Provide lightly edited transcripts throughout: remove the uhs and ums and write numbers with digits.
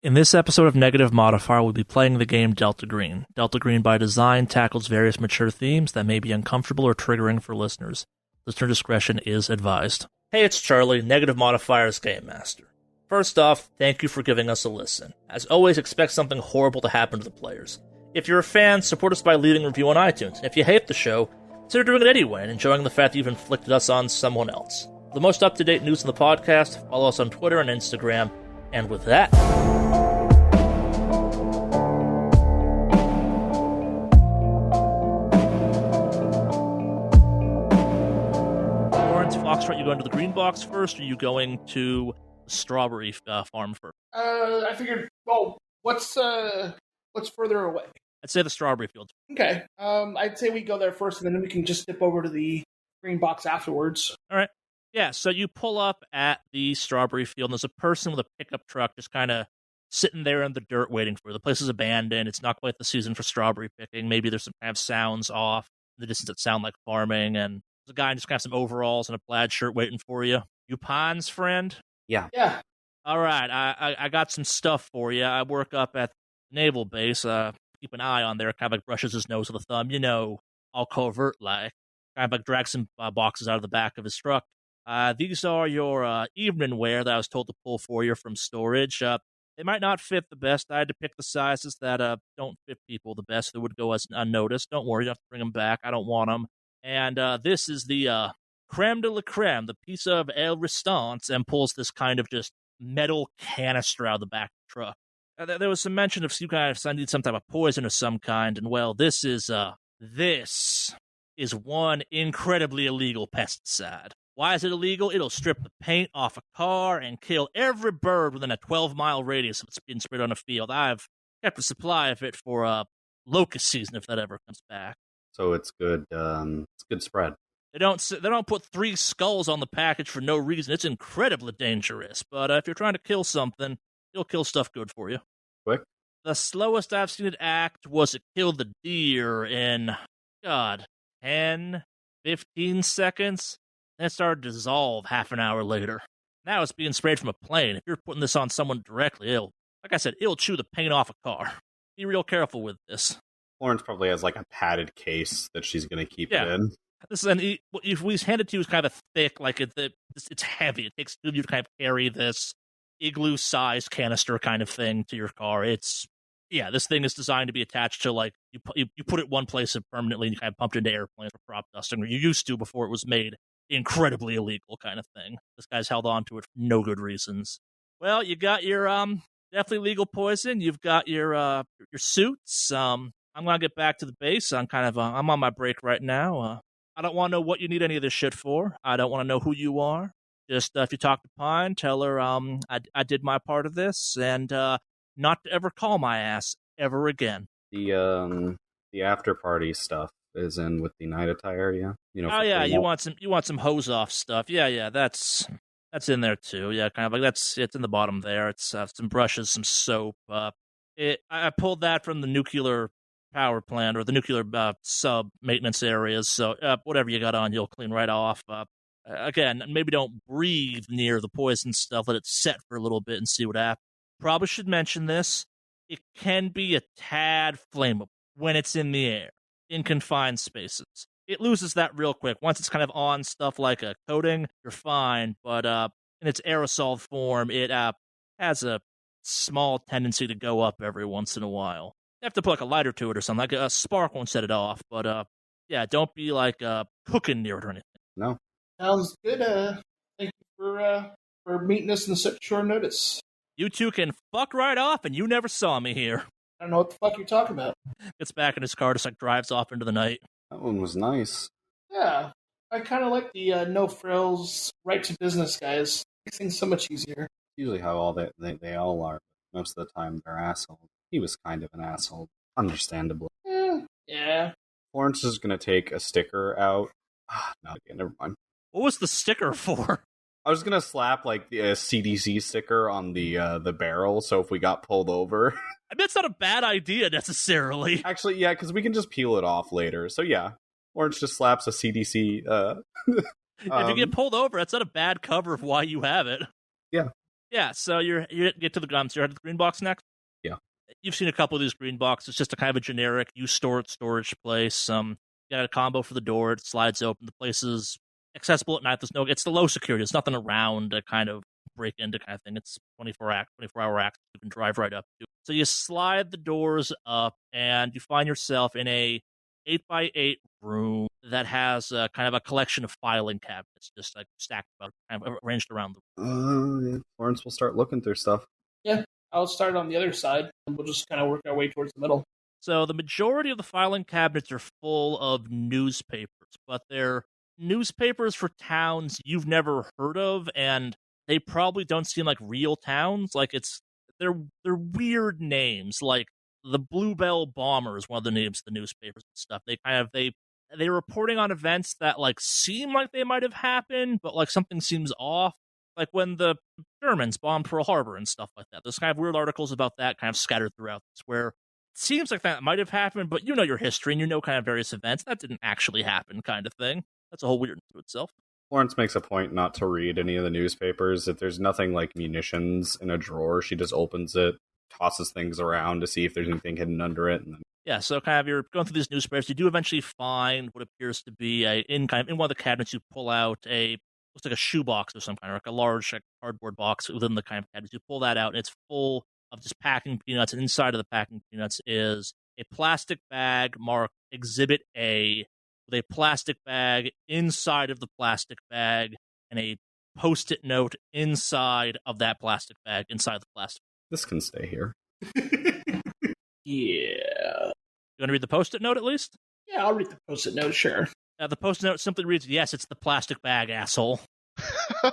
In this episode of Negative Modifier, we'll be playing the game Delta Green. Delta Green, by design, tackles various mature themes that may be uncomfortable or triggering for listeners. Listener discretion is advised. Hey, it's Charlie, Negative Modifier's Game Master. First off, thank you for giving us a listen. As always, expect something horrible to happen to the players. If you're a fan, support us by leaving a review on iTunes. And if you hate the show, consider doing it anyway and enjoying the fact that you've inflicted us on someone else. For the most up-to-date news in the podcast, follow us on Twitter and Instagram. And with that... Foxtrot, you going to the green box first, or are you going to the strawberry farm first? I figured, well, what's further away? I'd say the strawberry field. Okay. I'd say we go there first, and then we can just dip over to the green box afterwards. All right. Yeah, so you pull up at the strawberry field, and there's a person with a pickup truck just kind of sitting there in the dirt waiting for you. The place is abandoned. It's not quite the season for strawberry picking. Maybe there's some kind of sounds off in the distance that sound like farming, and there's a guy in just kind of some overalls and a plaid shirt waiting for you. You Pon's friend? Yeah. All right, I got some stuff for you. I work up at Naval Base. Keep an eye on there. Kind of like brushes his nose with a thumb. You know, all covert like. Kind of like drags some boxes out of the back of his truck. These are your evening wear that I was told to pull for you from storage. They might not fit the best. I had to pick the sizes that don't fit people the best. That would go as unnoticed. Don't worry, you don't have to bring them back. I don't want them. And this is the creme de la creme, the piece of El Restance, and pulls this kind of just metal canister out of the back of the truck. There was some mention of you guys need some type of poison of some kind, and well, this is one incredibly illegal pesticide. Why is it illegal? It'll strip the paint off a car and kill every bird within a 12-mile radius of it's being sprayed on a field. I've kept a supply of it for locust season if that ever comes back. So it's good. It's good spread. They don't put 3 skulls on the package for no reason. It's incredibly dangerous. But if you're trying to kill something, it'll kill stuff good for you. Quick. The slowest I've seen it act was it killed the deer in 10, 15 seconds. Then it started to dissolve half an hour later. Now it's being sprayed from a plane. If you're putting this on someone directly, it'll chew the paint off a car. Be real careful with this. Florence probably has like a padded case that she's going to keep it in. This is if we hand it to you, it's kind of thick, like it's heavy. It takes 2 of you to kind of carry this igloo-sized canister kind of thing to your car. This thing is designed to be attached to, like, you put it one place and permanently and you kind of pumped into airplanes for prop dusting, or you used to before it was made incredibly illegal kind of thing. This guy's held on to it for no good reasons. Well, you got your definitely legal poison. You've got your suits. I'm going to get back to the base. I'm on my break right now. I don't want to know what you need any of this shit for. I don't want to know who you are. Just if you talk to Pine, tell her I did my part of this, and not to ever call my ass ever again. The after party stuff is in with the night attire, yeah. You want some hose off stuff. Yeah, that's in there too. Yeah, kind of like it's in the bottom there. It's some brushes, some soap. I pulled that from the nuclear power plant or the nuclear sub maintenance areas, so whatever you got on, you'll clean right off. Again, maybe don't breathe near the poison stuff. Let it set for a little bit and see what happens. Probably should mention this. It can be a tad flammable when it's in the air, in confined spaces. It loses that real quick. Once it's kind of on stuff like a coating, you're fine, but in its aerosol form, it has a small tendency to go up every once in a while. You have to put like a lighter to it or something. Like a spark won't set it off, but don't be like cooking near it or anything. No. Sounds good. Thank you for meeting us in such short notice. You two can fuck right off, and you never saw me here. I don't know what the fuck you're talking about. Gets back in his car, just like drives off into the night. That one was nice. Yeah, I kind of like the no frills, right to business guys. Makes things so much easier. Usually how all they all are. Most of the time they're assholes. He was kind of an asshole, understandably. Yeah. Florence is going to take a sticker out. No, okay, never mind. What was the sticker for? I was going to slap like the CDC sticker on the barrel, so if we got pulled over. I bet it's not a bad idea necessarily. Actually, yeah, because we can just peel it off later. So yeah, Florence just slaps a CDC. If you get pulled over, that's not a bad cover of why you have it. Yeah. Yeah, so you get to the so you're at the green box next. Yeah. You've seen a couple of these green boxes. It's just a kind of a generic use storage place. You got a combo for the door. It slides open. The place is accessible at night. It's the low security. There's nothing around to kind of break into kind of thing. It's 24-hour access. You can drive right up to. So you slide the doors up, and you find yourself in a 8x8 room that has kind of a collection of filing cabinets, just like stacked up, kind of arranged around the room. Yeah. Florence will start looking through stuff. Yeah, I'll start on the other side, and we'll just kind of work our way towards the middle. So the majority of the filing cabinets are full of newspapers, but they're newspapers for towns you've never heard of, and they probably don't seem like real towns. Like they're weird names, like the Bluebell Bombers, one of the names of the newspapers and stuff. They're reporting on events that like seem like they might have happened, but like something seems off. Like when the Germans bombed Pearl Harbor and stuff like that. There's kind of weird articles about that kind of scattered throughout this, where it seems like that might have happened, but you know your history and you know kind of various events. That didn't actually happen kind of thing. That's a whole weirdness to itself. Florence makes a point not to read any of the newspapers. If there's nothing like munitions in a drawer, she just opens it, tosses things around to see if there's anything hidden under it. And then... Yeah, so kind of you're going through these newspapers. You do eventually find what appears to be in one of the cabinets. You pull out looks like a shoebox or some kind, or like a large cardboard box within the kind of cabinet. You pull that out, and it's full of just packing peanuts. And inside of the packing peanuts is a plastic bag marked Exhibit A, with a plastic bag inside of the plastic bag, and a Post-it note inside of that plastic bag, inside the plastic. This can stay here. Yeah. You want to read the Post-it note at least? Yeah, I'll read the Post-it note, sure. The Post-it note simply reads, "Yes, it's the plastic bag, asshole." All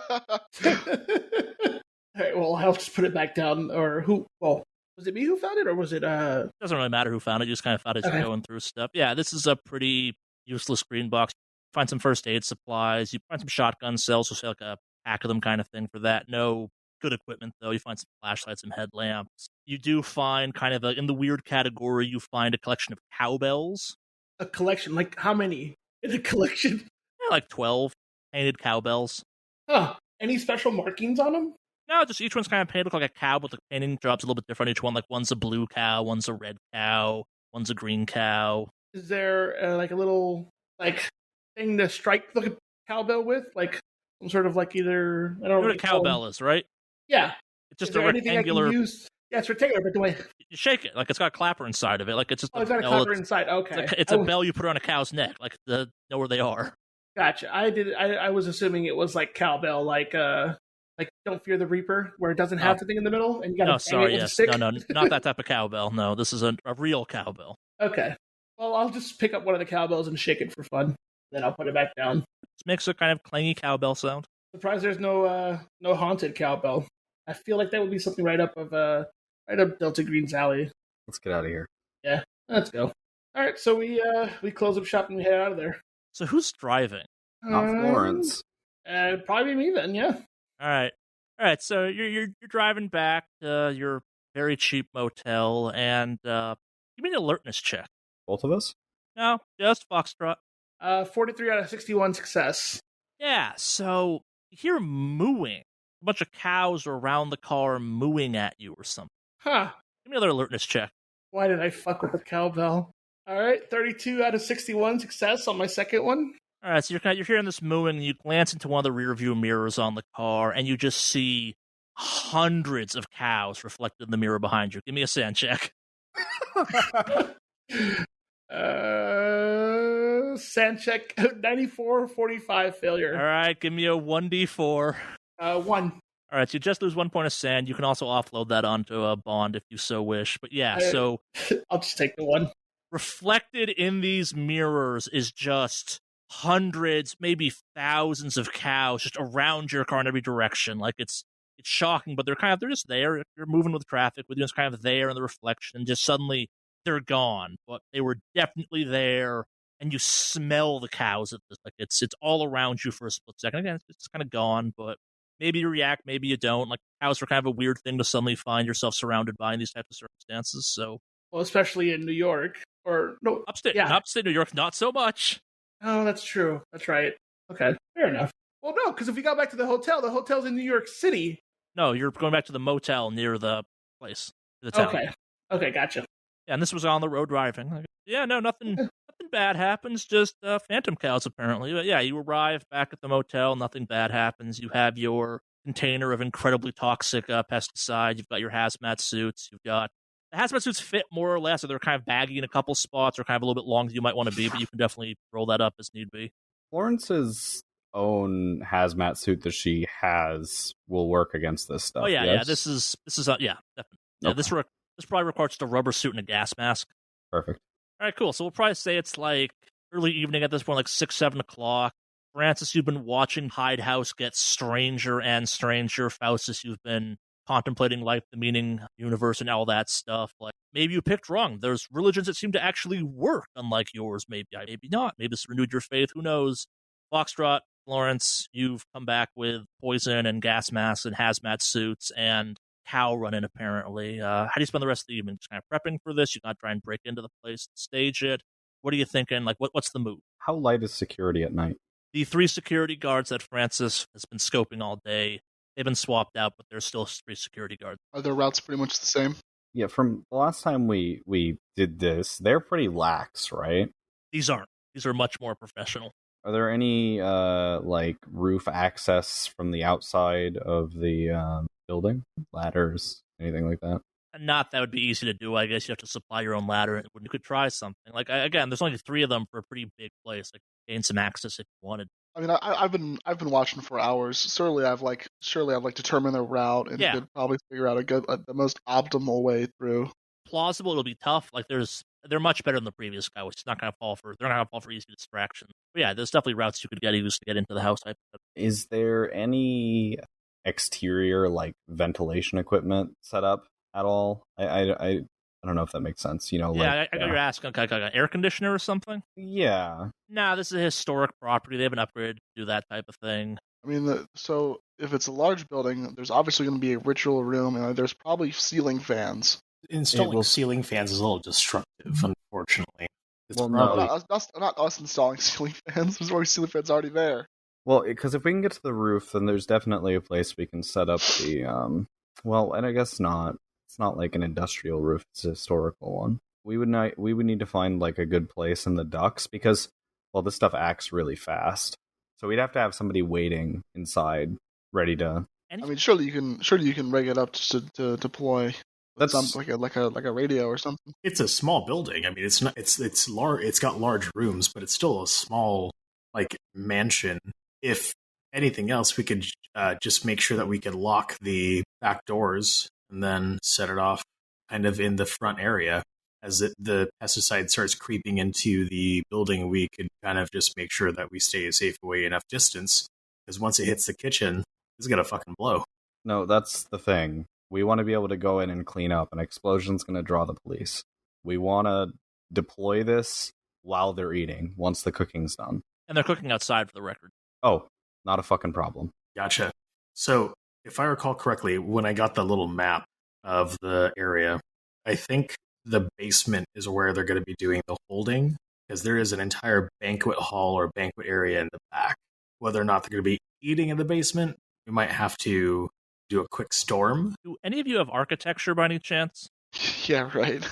right, well, I'll just put it back down. Or who? Well, was it me who found it, or was it? It doesn't really matter who found it. You just kind of found it as you're going through stuff. Yeah, this is a pretty useless green box. You find some first aid supplies. You find some shotgun cells, so say like a pack of them kind of thing for that. No good equipment, though. You find some flashlights, some headlamps. You do find kind of in the weird category, you find a collection of cowbells. A collection? Like how many in a collection? Yeah, like 12 painted cowbells. Huh. Any special markings on them? No, just each one's kind of painted like a cow, but the painting job's a little bit different. Each one, like one's a blue cow, one's a red cow, one's a green cow. Is there like a little like thing to strike the cowbell with? Like some sort of like either, I don't know what a cowbell is, right? Yeah. It's just is there a rectangular. Anything I can use? Yeah, it's rectangular, but do I? You shake it like it's got a clapper inside of it. Like it's just. Oh, it's got a clapper inside. Okay, it's a bell you put on a cow's neck, like to know where they are. Gotcha. I was assuming it was like cowbell, like Don't Fear the Reaper, where it doesn't have the thing in the middle, and you got to bang it with a stick. No, not that type of cowbell. No, this is a real cowbell. Okay. Well, I'll just pick up one of the cowbells and shake it for fun. Then I'll put it back down. It makes a kind of clangy cowbell sound. Surprised there's no haunted cowbell. I feel like that would be something right up Delta Green's alley. Let's get out of here. Yeah, let's go. All right, so we close up shop and we head out of there. So who's driving? Not Florence. Probably me then. Yeah. All right. So you're driving back to your very cheap motel, and give me an alertness check. Both of us? No, just Foxtrot. 43 out of 61 success. Yeah. So you hear mooing. A bunch of cows are around the car mooing at you or something. Huh. Give me another alertness check. Why did I fuck with the cowbell? All right, 32 out of 61 success on my second one. All right, so you're hearing this mooing, and you glance into one of the rear view mirrors on the car, and you just see hundreds of cows reflected in the mirror behind you. Give me a sand check. Sand check, 94, 45 failure. All right, give me a 1d4. 1. All right, so you just lose 1 point of sand. You can also offload that onto a bond if you so wish. But yeah, so I'll just take the 1. Reflected in these mirrors is just hundreds, maybe thousands of cows just around your car in every direction. Like it's shocking, but they're just there. You're moving with traffic, but you're just kind of there in the reflection, and just suddenly they're gone. But they were definitely there, and you smell the cows at this. Like it's all around you for a split second. Again, it's kind of gone, but maybe you react, maybe you don't. Like cows are kind of a weird thing to suddenly find yourself surrounded by in these types of circumstances. So, well, especially in New York or no, upstate New York, not so much. Oh, that's true. That's right. Okay, fair enough. Well, no, because if we got back to the hotel's in New York City, No, you're going back to the motel near the place, the town. Okay, gotcha. Yeah, and this was on the road driving. Yeah, no, nothing bad happens. Just phantom cows, apparently. But yeah, you arrive back at the motel. Nothing bad happens. You have your container of incredibly toxic pesticide. You've got your hazmat suits. You've got the hazmat suits fit more or less, or they're kind of baggy in a couple spots, or kind of a little bit long as you might want to be. But you can definitely roll that up as need be. Florence's own hazmat suit that she has will work against this stuff. Oh yeah, yes? yeah. This is yeah, definitely. Yeah, Okay. this probably requires just a rubber suit and a gas mask. Perfect. All right, cool. So we'll probably say it's like early evening at this point, like 6, 7 o'clock. Francis, you've been watching Hyde House get stranger and stranger. Faustus, you've been contemplating life, the meaning, universe, and all that stuff. Like, maybe you picked wrong. There's religions that seem to actually work, unlike yours. Maybe not. Maybe it's renewed your faith. Who knows? Foxtrot, Florence, you've come back with poison and gas masks and hazmat suits and cow running, apparently. How do you spend the rest of the evening? Just kind of prepping for this? You're not trying to break into the place, stage it? What are you thinking? Like, what's the move? How light is security at night? The 3 security guards that Francis has been scoping all day, they've been swapped out, but there's still 3 security guards. Are their routes pretty much the same? Yeah, from the last time we did this, they're pretty lax, right? These aren't. These are much more professional. Are there any like roof access from the outside of the building? Ladders, anything like that? Not that would be easy to do. I guess you have to supply your own ladder when you could try something. Like, again, there's only 3 of them for a pretty big place. Like, gain some access if you wanted. I mean, I've been watching for hours. Surely I've determined their route and could probably figure out the most optimal way through. Plausible, it'll be tough. Like, they're much better than the previous guy, which is not going to fall for. They're not going to fall for easy distraction. But yeah, there's definitely routes you could use to get into the house. Is there any exterior like ventilation equipment set up at all? I don't know if that makes sense. You know, yeah, I got your ask. Like an air conditioner or something. Yeah. Nah, this is a historic property. They haven't upgraded to do that type of thing. I mean, so if it's a large building, there's obviously going to be a ritual room, and there's probably ceiling fans. Installing ceiling fans is a little destructive, unfortunately. Not us installing ceiling fans. There's already ceiling fans already there. Well, because if we can get to the roof, then there's definitely a place we can set up the well, and I guess not. It's not like an industrial roof; it's a historical one. We would need to find like a good place in the ducts because, well, this stuff acts really fast. So we'd have to have somebody waiting inside, ready to. I mean, surely you can rig it up to deploy. That's like a radio or something. It's a small building. I mean, it's not. It's large. It's got large rooms, but it's still a small like mansion. If anything else, we could just make sure that we could lock the back doors and then set it off kind of in the front area. As the pesticide starts creeping into the building, we could kind of just make sure that we stay a safe away enough distance. Because once it hits the kitchen, it's gonna fucking blow. No, that's the thing. We want to be able to go in and clean up. An explosion's going to draw the police. We want to deploy this while they're eating, once the cooking's done. And they're cooking outside, for the record. Oh, not a fucking problem. Gotcha. So, if I recall correctly, when I got the little map of the area, I think the basement is where they're going to be doing the holding, because there is an entire banquet hall or banquet area in the back. Whether or not they're going to be eating in the basement, we might have to do a quick storm. Do any of you have architecture by any chance? Yeah, right.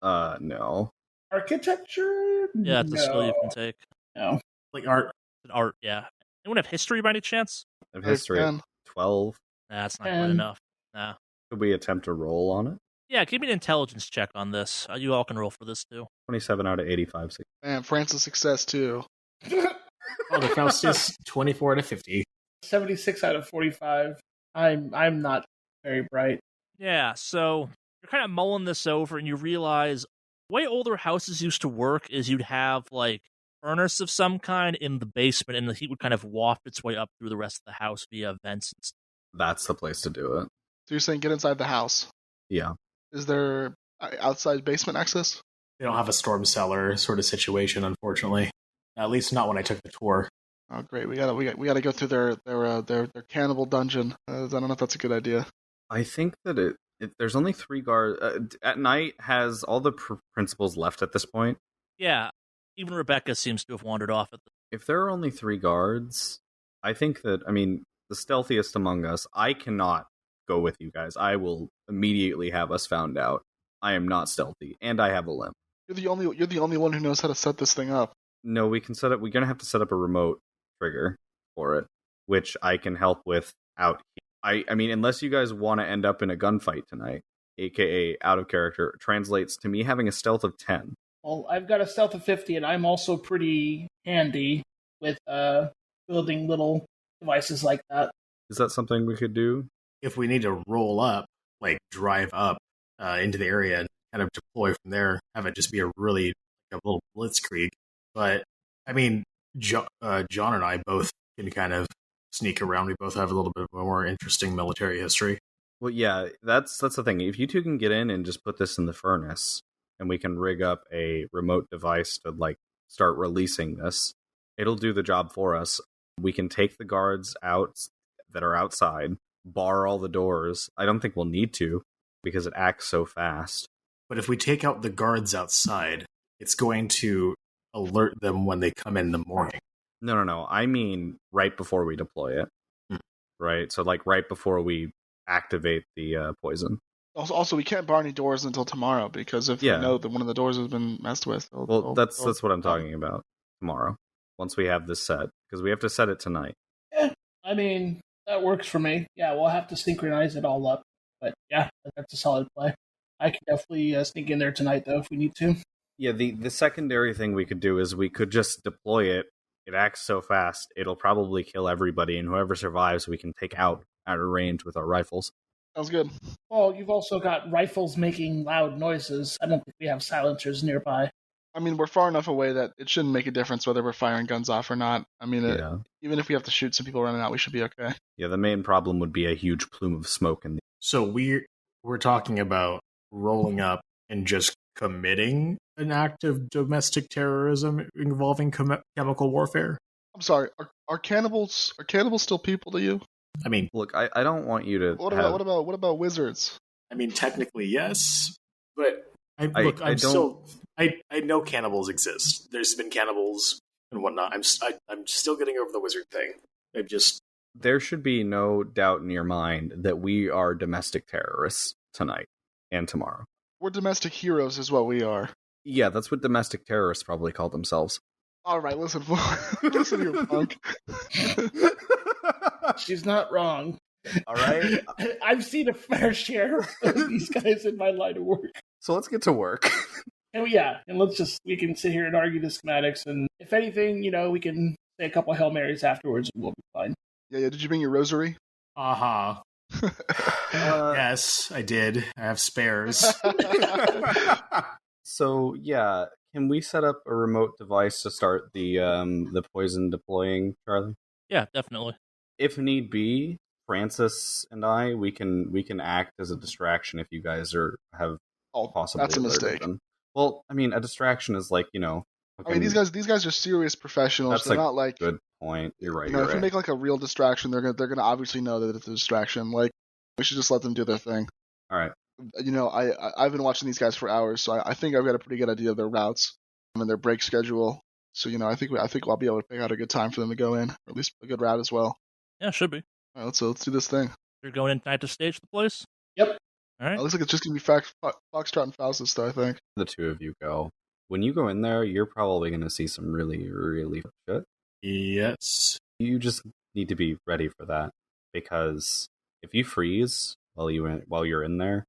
No. Architecture? Yeah, it's a skill you can take. No. Like art? Art, yeah. Anyone have history by any chance? I have history at 12. That's not quite enough. Nah. Could we attempt to roll on it? Yeah, give me an intelligence check on this. You all can roll for this, too. 27 out of 85. Man, Francis success, too. Oh, the Faustus, 24 out of 50. 76 out of 45. I'm not very bright. Yeah, so you're kind of mulling this over and you realize the way older houses used to work is you'd have like furnace of some kind in the basement and the heat would kind of waft its way up through the rest of the house via vents and stuff. That's the place to do it. So you're saying get inside the house? Yeah. Is there outside basement access? They don't have a storm cellar sort of situation, unfortunately. At least not when I took the tour. Oh, great! We gotta go through their cannibal dungeon. I don't know if that's a good idea. I think that there's only 3 guards at night. Has all the principals left at this point? Yeah, even Rebecca seems to have wandered off at the. If there are only 3 guards, I think that the stealthiest among us. I cannot go with you guys. I will immediately have us found out. I am not stealthy, and I have a limp. You're the only one who knows how to set this thing up. No, we're gonna have to set up a remote trigger for it, which I can help with out here. I mean, unless you guys want to end up in a gunfight tonight, aka out of character, translates to me having a stealth of 10. Well, I've got a stealth of 50, and I'm also pretty handy with building little devices like that. Is that something we could do? If we need to roll up, like drive up into the area and kind of deploy from there, have it just be a little blitzkrieg. But I mean, John and I both can kind of sneak around. We both have a little bit of a more interesting military history. Well, yeah, that's the thing. If you two can get in and just put this in the furnace, and we can rig up a remote device to like start releasing this, it'll do the job for us. We can take the guards out that are outside, bar all the doors. I don't think we'll need to because it acts so fast. But if we take out the guards outside, it's going to alert them when they come in the morning. No. I mean right before we deploy it. Right? So like right before we activate the poison. Also, we can't bar any doors until tomorrow because if they know that one of the doors has been messed with. That's what I'm talking about. Tomorrow, once we have this set, because we have to set it tonight. Yeah, I mean that works for me. Yeah, we'll have to synchronize it all up, but yeah, that's a solid play. I can definitely sneak in there tonight though if we need to. Yeah, the secondary thing we could do is we could just deploy it. It acts so fast, it'll probably kill everybody, and whoever survives, we can take out of range with our rifles. Sounds good. Well, you've also got rifles making loud noises. I don't think we have silencers nearby. I mean, we're far enough away that it shouldn't make a difference whether we're firing guns off or not. I mean, even if we have to shoot some people running out, we should be okay. Yeah, the main problem would be a huge plume of smoke in the... So we're talking about rolling up and just committing an act of domestic terrorism involving chemical warfare? I'm sorry, are cannibals still people to you? I mean, look, I don't want you to. What about wizards? I mean, technically yes, but I know cannibals exist. There's been cannibals and whatnot. I'm still getting over the wizard thing. There should be no doubt in your mind that we are domestic terrorists tonight and tomorrow. We're domestic heroes, is what we are. Yeah, that's what domestic terrorists probably call themselves. All right, listen here, punk. She's not wrong. All right. I've seen a fair share of these guys in my line of work. So let's get to work. And we can sit here and argue the schematics, and if anything, we can say a couple Hail Marys afterwards, and we'll be fine. Yeah. Did you bring your rosary? Uh-huh. Yes, I did. I have spares. So, yeah, can we set up a remote device to start the poison deploying, Charlie? Yeah, definitely. If need be, Francis and I, we can act as a distraction if you guys have possibly. That's a mistake. Them. Well, I mean, a distraction is like, I mean, these guys are serious professionals. That's They're not like good point. You're right. If we make like a real distraction, they're gonna obviously know that it's a distraction. Like, we should just let them do their thing. All right. I've been watching these guys for hours, so I think I've got a pretty good idea of their routes and their break schedule. So I think I'll be able to pick out a good time for them to go in, or at least a good route as well. Yeah, should be. All right, let's do this thing. You're going in tonight to stage the place? Yep. All right. It looks like it's just gonna be Foxtrot and Faustus, though, I think. The two of you go. When you go in there, you're probably going to see some really, really shit. Yes. You just need to be ready for that, because if you freeze while you're in there,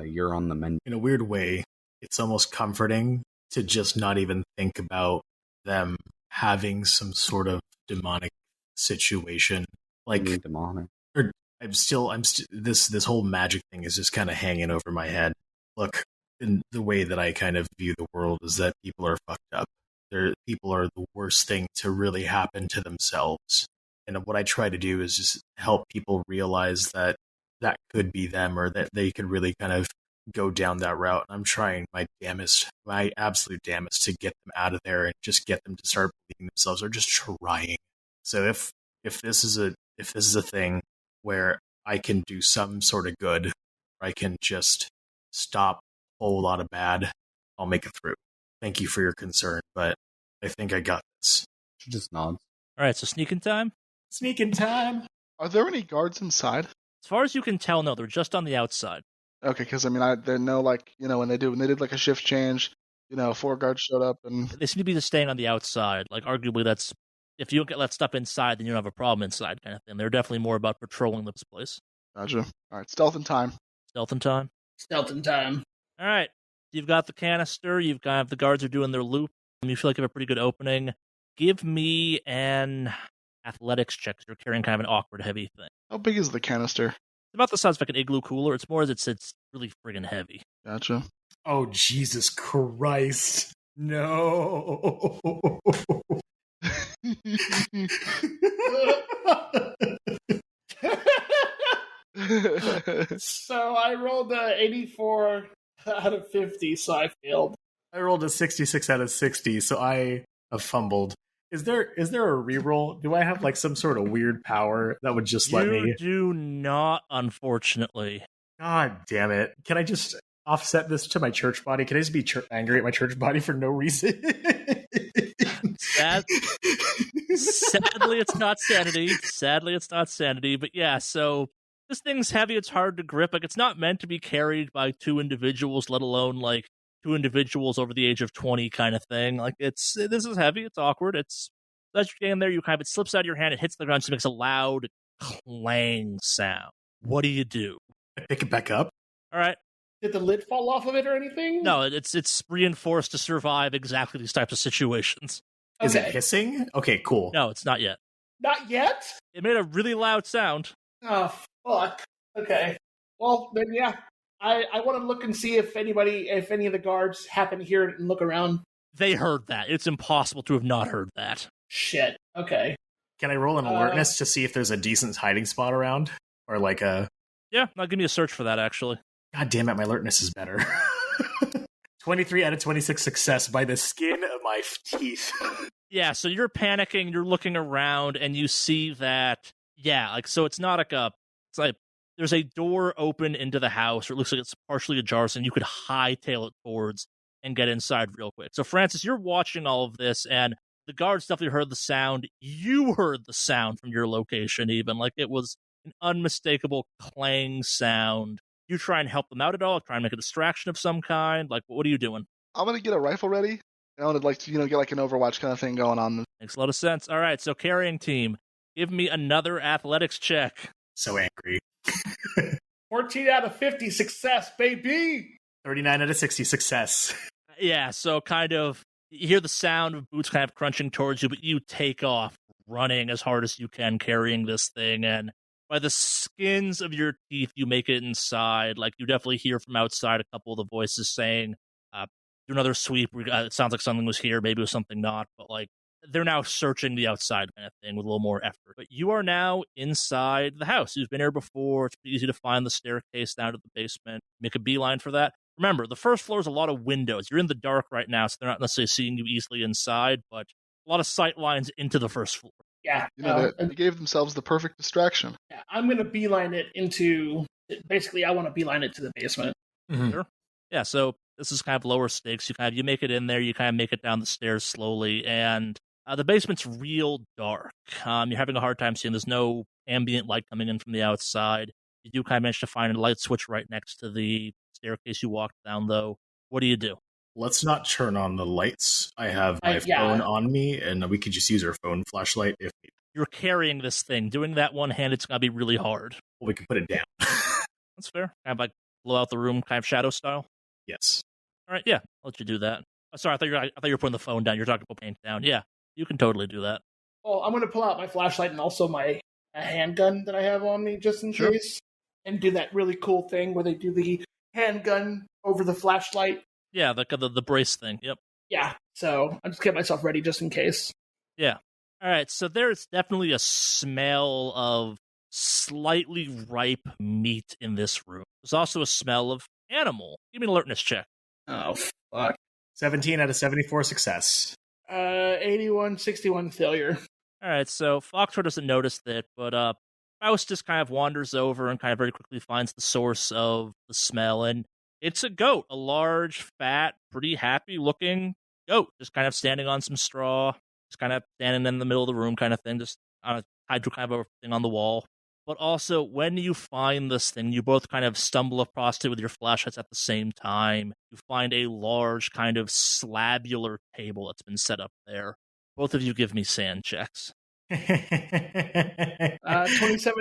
you're on the menu. In a weird way, it's almost comforting to just not even think about them having some sort of demonic situation. Like demonic. Or this whole magic thing is just kind of hanging over my head. Look, in the way that I kind of view the world is that people are fucked up. People are the worst thing to really happen to themselves. And what I try to do is just help people realize that could be them, or that they could really kind of go down that route. And I'm trying my absolute damnest to get them out of there and just get them to start believing themselves, or just trying. So if this is a thing where I can do some sort of good, or I can just stop a whole lot of bad, I'll make it through. Thank you for your concern, but I think I got this. She just nods. All right, so sneaking time? Sneaking time. Are there any guards inside? As far as you can tell, no, they're just on the outside. Okay, because I mean, they know, like, when they did like a shift change, 4 guards showed up, and They seem to be just staying on the outside. Like, arguably, that's if you don't get let stuff inside, then you don't have a problem inside, kind of thing. They're definitely more about patrolling this place. gotcha. All right, stealth and time. Stealth and time. Stealth in time. All right, you've got the canister. You've got the guards are doing their loop. You feel like you have a pretty good opening. Give me an athletics check. 'Cause you're carrying kind of an awkward, heavy thing. How big is the canister? It's about the size of like an igloo cooler. It's more as it's really friggin' heavy. Gotcha. Oh, Jesus Christ. No. So I rolled a 84 out of 50, so I failed. I rolled a 66 out of 60, so I have fumbled. Is there a reroll? Do I have like some sort of weird power that would just let me? You do not, unfortunately. God damn it. Can I just offset this to my church body? Can I just be angry at my church body for no reason? Sadly, it's not sanity. But yeah, so this thing's heavy. It's hard to grip. Like, it's not meant to be carried by 2 individuals, let alone like 2 individuals over the age of 20 kind of thing. Like, this is heavy. It's awkward. As you're getting there, it slips out of your hand. It hits the ground. So it makes a loud clang sound. What do? I pick it back up. All right. Did the lid fall off of it or anything? No, it's reinforced to survive exactly these types of situations. Is it hissing? Okay, cool. No, it's not yet. Not yet? It made a really loud sound. Oh, fuck. Okay. Well, then, yeah. I want to look and see if any of the guards happen to hear it and look around. They heard that. It's impossible to have not heard that. Shit. Okay. Can I roll an alertness to see if there's a decent hiding spot around? Or like a... Yeah, I'll give me a search for that, actually. God damn it, my alertness is better. 23 out of 26 success by the skin of my teeth. Yeah, so you're panicking, you're looking around, and you see that, so it's not like it's like there's a door open into the house, or it looks like it's partially ajar, so you could hightail it towards and get inside real quick. So, Francis, you're watching all of this, and the guards definitely heard the sound. You heard the sound from your location, even. Like, it was an unmistakable clang sound. You try and help them out at all? Try and make a distraction of some kind? Like, what are you doing? I'm gonna get a rifle ready. I want to get like an Overwatch kind of thing going on. Makes a lot of sense. All right, so carrying team, give me another athletics check. So angry. 14 out of 50 success, baby! 39 out of 60 success. Yeah, so kind of, you hear the sound of boots kind of crunching towards you, but you take off running as hard as you can, carrying this thing, and by the skins of your teeth, you make it inside. Like, you definitely hear from outside a couple of the voices saying, do another sweep. It sounds like something was here, maybe it was something not, but like, they're now searching the outside kind of thing with a little more effort. But you are now inside the house. You've been here before. It's pretty easy to find the staircase down to the basement. Make a beeline for that. Remember, the first floor is a lot of windows. You're in the dark right now, so they're not necessarily seeing you easily inside, but a lot of sight lines into the first floor. Yeah. They gave themselves the perfect distraction. Yeah, I'm going to beeline it into... Basically, I want to beeline it to the basement. Mm-hmm. Sure. Yeah, so this is kind of lower stakes. You make it in there, you kind of make it down the stairs slowly, and the basement's real dark. You're having a hard time seeing. There's no ambient light coming in from the outside. You do kind of manage to find a light switch right next to the staircase you walked down, though. What do? Let's not turn on the lights. I have my phone on me, and we could just use our phone flashlight if you're carrying this thing. Doing that one hand, it's going to be really hard. Well, we can put it down. That's fair. Kind of like blow out the room, kind of shadow style. Yes. All right, yeah, I'll let you do that. Oh, sorry, I thought you were putting the phone down. You're talking about paint down. Yeah, you can totally do that. Well, I'm going to pull out my flashlight and also my handgun that I have on me just in case, and do that really cool thing where they do the handgun over the flashlight. Yeah, the brace thing. Yep. Yeah, so I'm just getting myself ready just in case. Yeah. All right, so there's definitely a smell of slightly ripe meat in this room. There's also a smell of animal. Give me an alertness check. Oh, fuck. 17 out of 74 success. 81, 61 failure. All right, so Foxtrot doesn't notice that, but Faust just kind of wanders over and kind of very quickly finds the source of the smell, and it's a goat, a large, fat, pretty happy-looking goat, just kind of standing on some straw, just kind of standing in the middle of the room kind of thing, just tied to kind of a thing on the wall. but also when you find this thing, you both kind of stumble across it with your flashlights at the same time. You find a large kind of slabular table that's been set up there. Both of you give me sand checks. 27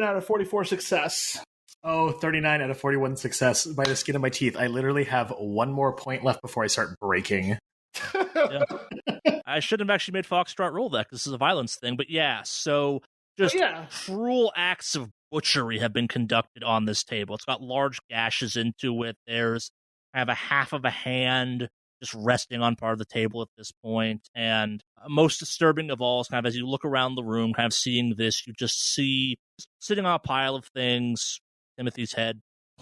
out of 44 success. Oh, 39 out of 41 success by the skin of my teeth. I literally have one more point left before I start breaking. Yeah. I should have actually made Foxtrot roll that, because this is a violence thing. But yeah, so just cruel acts of butchery have been conducted on this table. It's got large gashes into it. There's kind of a half of a hand just resting on part of the table at this point. And most disturbing of all is kind of as you look around the room, kind of seeing this, you just see sitting on a pile of things, Timothy's head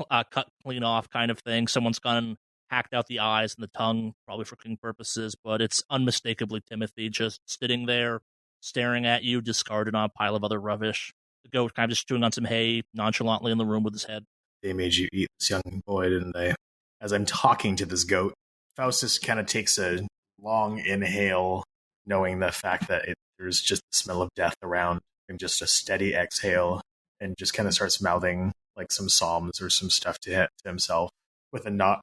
cut clean off kind of thing. Someone's gone hacked out the eyes and the tongue, probably for cooking purposes, but it's unmistakably Timothy just sitting there, staring at you, discarded on a pile of other rubbish. The goat kind of just chewing on some hay, nonchalantly in the room with his head. They made you eat this young boy, didn't they? As I'm talking to this goat, Faustus kind of takes a long inhale, knowing the fact that there's just the smell of death around, and just a steady exhale, and just kind of starts mouthing like some psalms or some stuff to himself with a nod,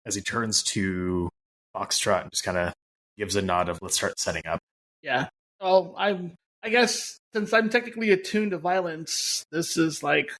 as he turns to Foxtrot and just kind of gives a nod of, let's start setting up. Yeah. Well, I guess since I'm technically attuned to violence, this is like,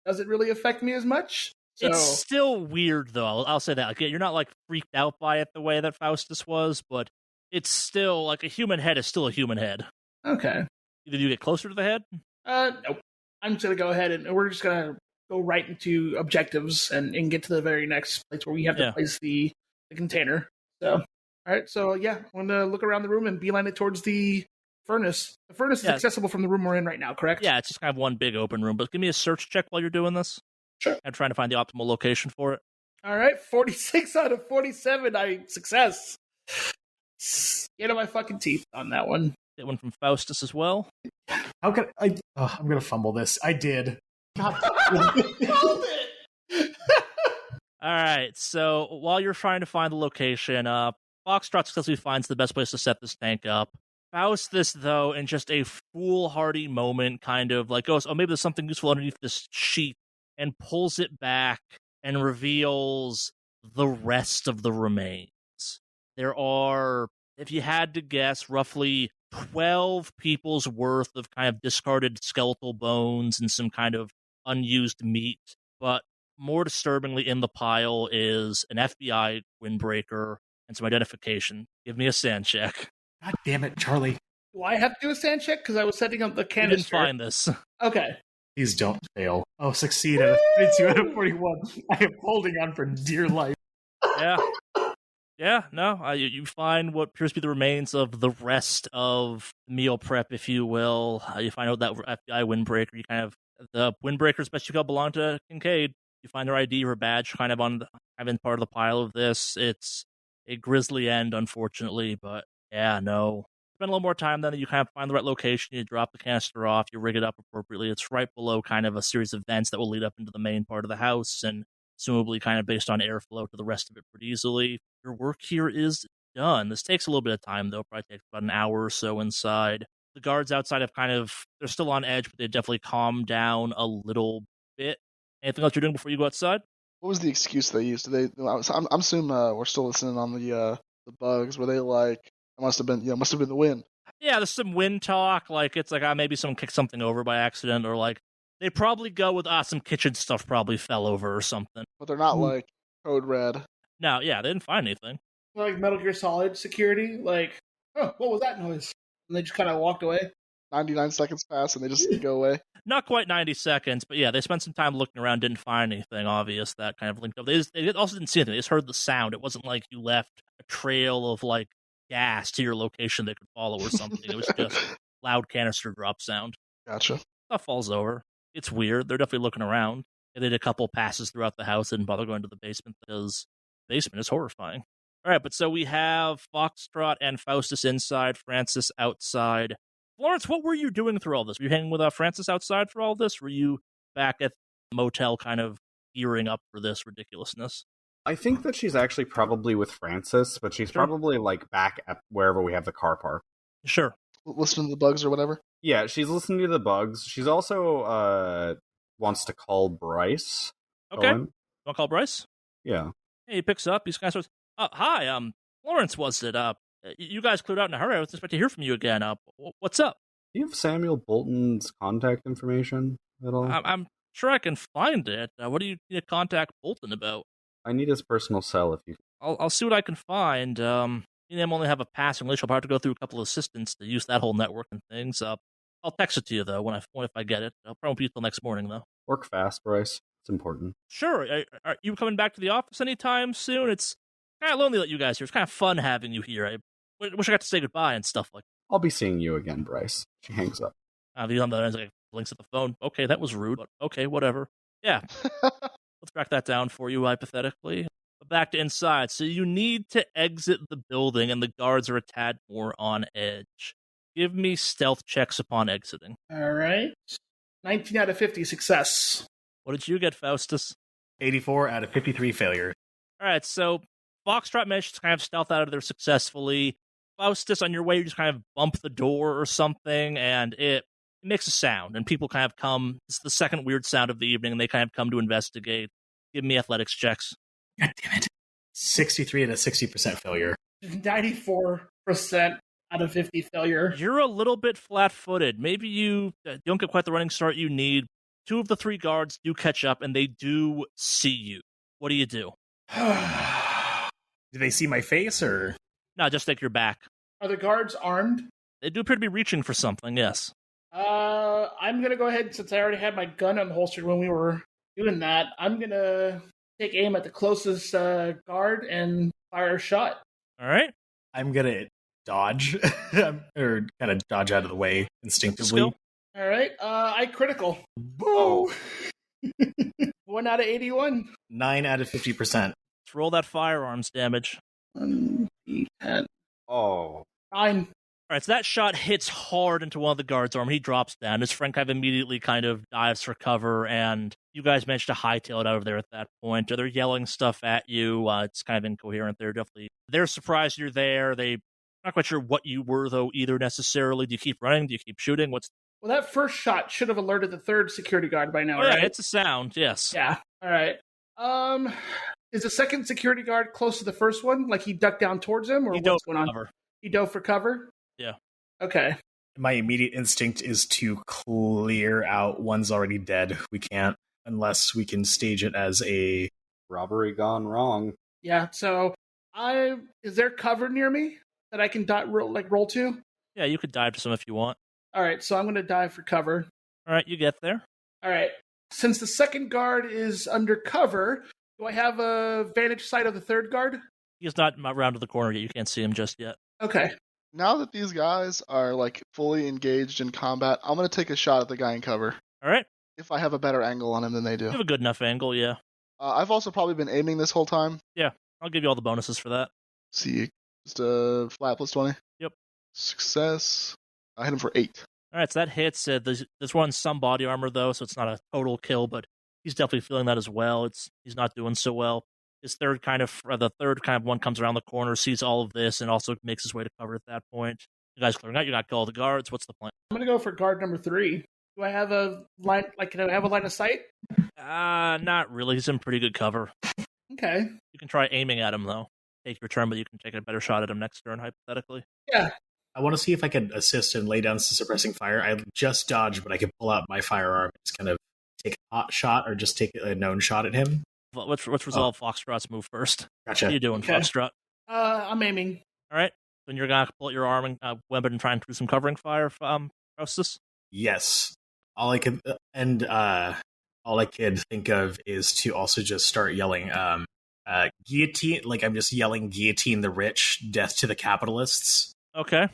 doesn't really affect me as much. So. It's still weird, though. I'll say that. Like, you're not like freaked out by it the way that Faustus was, but it's still like a human head is still a human head. Okay. Did you get closer to the head? Nope. I'm just gonna go ahead and we're just gonna go right into objectives and get to the very next place where we have to place the container. So, all right. So yeah, I'm gonna look around the room and beeline it towards the furnace. The furnace is accessible from the room we're in right now, correct? Yeah, it's just kind of one big open room. But give me a search check while you're doing this. Sure. I'm trying to find the optimal location for it. All right, 46 out of 47. Success. Get on my fucking teeth on that one. Get one from Faustus as well. How could I? Oh, I'm gonna fumble this. I did. God. Hold it. All right. So while you're trying to find the location, Foxtrot successfully finds the best place to set this tank up. Faustus, though, in just a foolhardy moment, kind of like goes, "Oh, maybe there's something useful underneath this sheet," and pulls it back and reveals the rest of the remains. There are, if you had to guess, roughly 12 people's worth of kind of discarded skeletal bones and some kind of unused meat. But more disturbingly in the pile is an FBI windbreaker and some identification. Give me a sand check. God damn it, Charlie. Do I have to do a sand check? Because I was setting up the canister. You didn't find this. Okay. Please don't fail. Oh, succeed out of 32 out of 41. I am holding on for dear life. Yeah. Yeah, no, you find what appears to be the remains of the rest of meal prep, if you will. You find out that FBI windbreaker. You kind of, the windbreakers, best you can, belong to Kincaid. You find their ID or badge kind of on kind of in part of the pile of this. It's a grisly end, unfortunately, but yeah, no. Spend a little more time then. You kind of find the right location. You drop the canister off. You rig it up appropriately. It's right below kind of a series of vents that will lead up into the main part of the house, and presumably kind of based on airflow to the rest of it pretty easily. Your work here is done. This takes a little bit of time, though. Probably takes about an hour or so inside. The guards outside have kind of, they're still on edge, but they've definitely calmed down a little bit. Anything else you're doing before you go outside? What was the excuse they used? I'm assuming we're still listening on the bugs. Were they like, it must have been the wind? Yeah, there's some wind talk. Like, it's like, maybe someone kicked something over by accident, or like, they probably go with, some kitchen stuff probably fell over or something. But they're not like code red. No, yeah, they didn't find anything. Like Metal Gear Solid security, like, oh, what was that noise? And they just kind of walked away. 99 seconds pass and they just go away. Not quite 90 seconds, but yeah, they spent some time looking around, didn't find anything obvious that kind of linked up. They also didn't see anything. They just heard the sound. It wasn't like you left a trail of like gas to your location they could follow or something. It was just loud canister drop sound. Gotcha. Stuff falls over. It's weird. They're definitely looking around. They did a couple passes throughout the house, didn't bother going to the basement because the basement is horrifying. All right, but so we have Foxtrot and Faustus inside, Francis outside. Florence, what were you doing through all this? Were you hanging with Francis outside for all this? Were you back at the motel kind of gearing up for this ridiculousness? I think that she's actually probably with Francis, but she's probably like back at wherever we have the car park. Sure. listening to the bugs or whatever. Yeah, she's listening to the bugs. She's also wants to call Bryce. Okay. Cohen. Want to call Bryce? Yeah. Hey, he picks up. He's kind of starts, hi, Lawrence, was it? You guys cleared out in a hurry. I was expecting to hear from you again. What's up? Do you have Samuel Bolton's contact information at all? I'm sure I can find it. What do you need to contact Bolton about? I need his personal cell if you. I'll see what I can find. Me and him only have a passing relationship. I'll have to go through a couple of assistants to use that whole network and things. I'll text it to you though if I get it. I'll probably be till next morning though. Work fast, Bryce. It's important. Sure. Are you coming back to the office anytime soon? It's kind of lonely that you guys here. It's kind of fun having you here. I wish I got to say goodbye and stuff like that. I'll be seeing you again, Bryce. She hangs up. The on the other end, like, blinks at the phone. Okay, that was rude, but okay, whatever. Yeah. Let's track that down for you, hypothetically. But back to inside. So you need to exit the building, and the guards are a tad more on edge. Give me stealth checks upon exiting. All right. 19 out of 50 success. What did you get, Faustus? 84 out of 53 failure. All right, so Foxtrot managed to kind of stealth out of there successfully. Faustus, on your way, you just kind of bump the door or something, and it makes a sound, and people kind of come. It's the second weird sound of the evening, and they kind of come to investigate. Give me athletics checks. God damn it. 63 at a 60% failure. 94% out of 50 failure. You're a little bit flat-footed. Maybe you don't get quite the running start you need. 2 of the 3 guards do catch up, and they do see you. What do you do? Do they see my face, or? No, just take your back. Are the guards armed? They do appear to be reaching for something, yes. I'm going to go ahead, since I already had my gun unholstered when we were doing that, I'm going to take aim at the closest guard and fire a shot. All right. I'm going to dodge, or kind of dodge out of the way instinctively. Skill? All right. I critical. Boo! 1 out of 81. 9 out of 50%. Let's roll that firearms damage. 1d10. Oh. 9. All right, so that shot hits hard into one of the guard's arm. He drops down. His friend kind of immediately kind of dives for cover, and you guys manage to hightail it out of there at that point. They're yelling stuff at you. It's kind of incoherent. They're surprised you're there. They're not quite sure what you were, though, either necessarily. Do you keep running? Do you keep shooting? Well, that first shot should have alerted the third security guard by now, right? Yeah, it's a sound, yes. Yeah, all right. Is the second security guard close to the first one? Like he ducked down towards him, or what's going on? Cover. He dove for cover? Yeah. Okay. My immediate instinct is to clear out. One's already dead. We can't, unless we can stage it as a robbery gone wrong. Yeah, so is there cover near me that I can roll to? Yeah, you could dive to some if you want. All right, so I'm going to dive for cover. All right, you get there. All right. Since the second guard is under cover, do I have a vantage sight of the third guard? He's not around to the corner yet. You can't see him just yet. Okay. Now that these guys are like fully engaged in combat, I'm going to take a shot at the guy in cover. All right. If I have a better angle on him than they do. You have a good enough angle, yeah. I've also probably been aiming this whole time. Yeah, I'll give you all the bonuses for that. See, just a flat plus 20. Yep. Success. I hit him for 8. All right, so that hits. This one's some body armor, though, so it's not a total kill, but he's definitely feeling that as well. He's not doing so well. The third kind of one comes around the corner, sees all of this, and also makes his way to cover at that point. You guys clearing out. You got all the guards. What's the plan? I'm going to go for guard number 3. Do I have a line? Can I have a line of sight? Not really. He's in pretty good cover. Okay. You can try aiming at him, though. Take your turn, but you can take a better shot at him next turn, hypothetically. Yeah. I want to see if I can assist and lay down some suppressing fire. I just dodged, but I can pull out my firearm and just kind of take a hot shot or just take a known shot at him. Let's resolve Foxtrot's move first. Gotcha. What are you doing, Okay. Foxtrot? I'm aiming. All right. Then you're going to pull out your arm and weapon and try and do some covering fire, Faustus? Yes. All I could think of is to also just start yelling, guillotine, like I'm just yelling, guillotine the rich, death to the capitalists. Okay.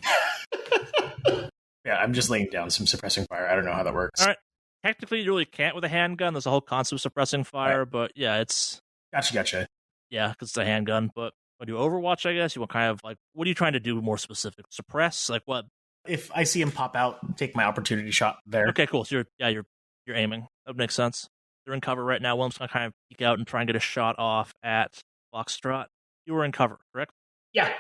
Yeah, I'm just laying down some suppressing fire. I don't know how that works. All right. Technically, you really can't with a handgun. There's a whole concept of suppressing fire, Right. but yeah, it's... Gotcha. Yeah, because it's a handgun, but when you Overwatch, I guess, you want kind of like, what are you trying to do more specific? Suppress? Like what? If I see him pop out, take my opportunity shot there. Okay, cool. So you're aiming. That would make sense. They're in cover right now. Willem's going to kind of peek out and try and get a shot off at Foxtrot. You were in cover, correct? Yeah.